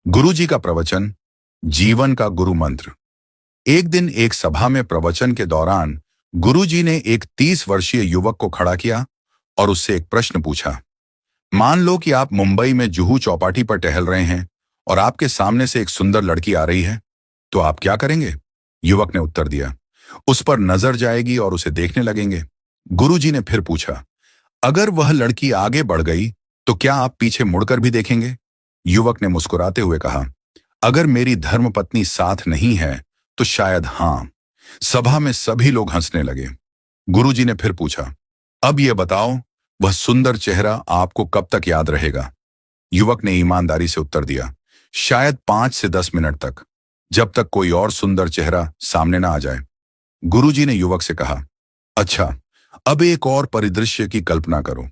गुरु जी का प्रवचन, जीवन का गुरु मंत्र। एक दिन एक सभा में प्रवचन के दौरान गुरु जी ने एक 30 वर्षीय युवक को खड़ा किया और उससे एक प्रश्न पूछा। मान लो कि आप मुंबई में जुहू चौपाटी पर टहल रहे हैं और आपके सामने से एक सुंदर लड़की आ रही है, तो आप क्या करेंगे? युवक ने उत्तर दिया, उस पर नजर जाएगी और उसे देखने लगेंगे। गुरु जी ने फिर पूछा, अगर वह लड़की आगे बढ़ गई तो क्या आप पीछे मुड़कर भी देखेंगे? युवक ने मुस्कुराते हुए कहा, अगर मेरी धर्मपत्नी साथ नहीं है तो शायद हां। सभा में सभी लोग हंसने लगे। गुरुजी ने फिर पूछा, अब यह बताओ, वह सुंदर चेहरा आपको कब तक याद रहेगा? युवक ने ईमानदारी से उत्तर दिया, शायद 5 से 10 मिनट तक, जब तक कोई और सुंदर चेहरा सामने ना आ जाए। गुरुजी ने युवक से कहा, अच्छा, अब एक और परिदृश्य की कल्पना करो।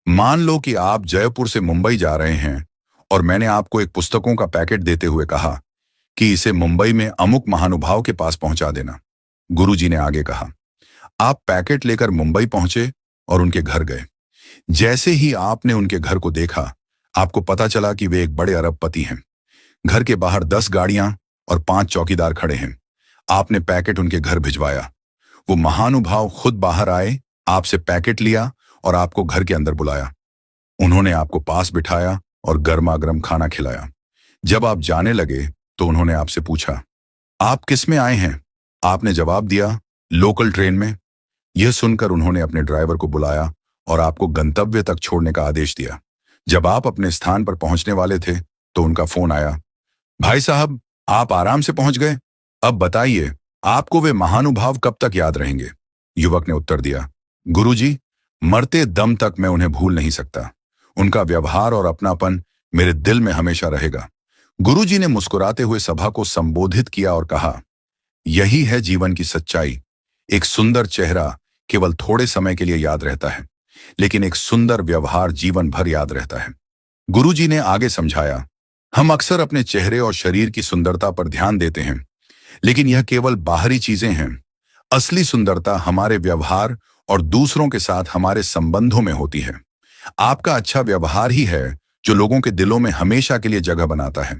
मान लो कि आप जयपुर से मुंबई जा रहे हैं और मैंने आपको एक पुस्तकों का पैकेट देते हुए कहा कि इसे मुंबई में अमुक महानुभाव के पास पहुंचा देना। गुरुजी ने आगे कहा, आप पैकेट लेकर मुंबई पहुंचे और उनके घर गए। जैसे ही आपने उनके घर को देखा, आपको पता चला कि वे एक बड़े अरबपति हैं। घर के बाहर 10 गाड़ियां और 5 चौकीदार खड़े हैं। आपने पैकेट उनके घर भिजवाया। वो महानुभाव खुद बाहर आए, आपसे पैकेट लिया और आपको घर के अंदर बुलाया। उन्होंने आपको पास बिठाया और गर्मा गर्म खाना खिलाया। जब आप जाने लगे तो उन्होंने आपसे पूछा, आप किस में आए हैं? आपने जवाब दिया, लोकल ट्रेन में। यह सुनकर उन्होंने अपने ड्राइवर को बुलाया और आपको गंतव्य तक छोड़ने का आदेश दिया। जब आप अपने स्थान पर पहुंचने वाले थे तो उनका फोन आया, भाई साहब, आप आराम से पहुंच गए। अब बताइए, आपको वे महानुभाव कब तक याद रहेंगे? युवक ने उत्तर दिया, गुरुजी, मरते दम तक मैं उन्हें भूल नहीं सकता। उनका व्यवहार और अपनापन मेरे दिल में हमेशा रहेगा। गुरुजी ने मुस्कुराते हुए सभा को संबोधित किया और कहा, यही है जीवन की सच्चाई। एक सुंदर चेहरा केवल थोड़े समय के लिए याद रहता है, लेकिन एक सुंदर व्यवहार जीवन भर याद रहता है। गुरुजी ने आगे समझाया, हम अक्सर अपने चेहरे और शरीर की सुंदरता पर ध्यान देते हैं, लेकिन यह केवल बाहरी चीजें हैं। असली सुंदरता हमारे व्यवहार और दूसरों के साथ हमारे संबंधों में होती है। आपका अच्छा व्यवहार ही है जो लोगों के दिलों में हमेशा के लिए जगह बनाता है।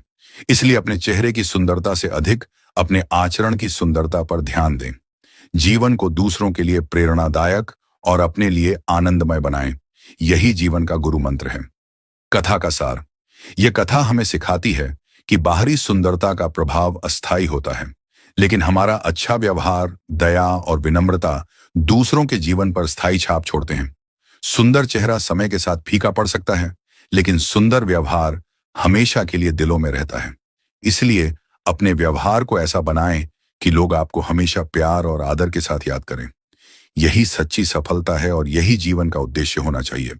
इसलिए अपने चेहरे की सुंदरता से अधिक अपने आचरण की सुंदरता पर ध्यान दें। जीवन को दूसरों के लिए प्रेरणादायक और अपने लिए आनंदमय बनाएं। यही जीवन का गुरु मंत्र है। कथा का सार, यह कथा हमें सिखाती है कि बाहरी सुंदरता का प्रभाव अस्थायी होता है, लेकिन हमारा अच्छा व्यवहार, दया और विनम्रता दूसरों के जीवन पर स्थायी छाप छोड़ते हैं। सुंदर चेहरा समय के साथ फीका पड़ सकता है, लेकिन सुंदर व्यवहार हमेशा के लिए दिलों में रहता है। इसलिए अपने व्यवहार को ऐसा बनाएं कि लोग आपको हमेशा प्यार और आदर के साथ याद करें। यही सच्ची सफलता है और यही जीवन का उद्देश्य होना चाहिए।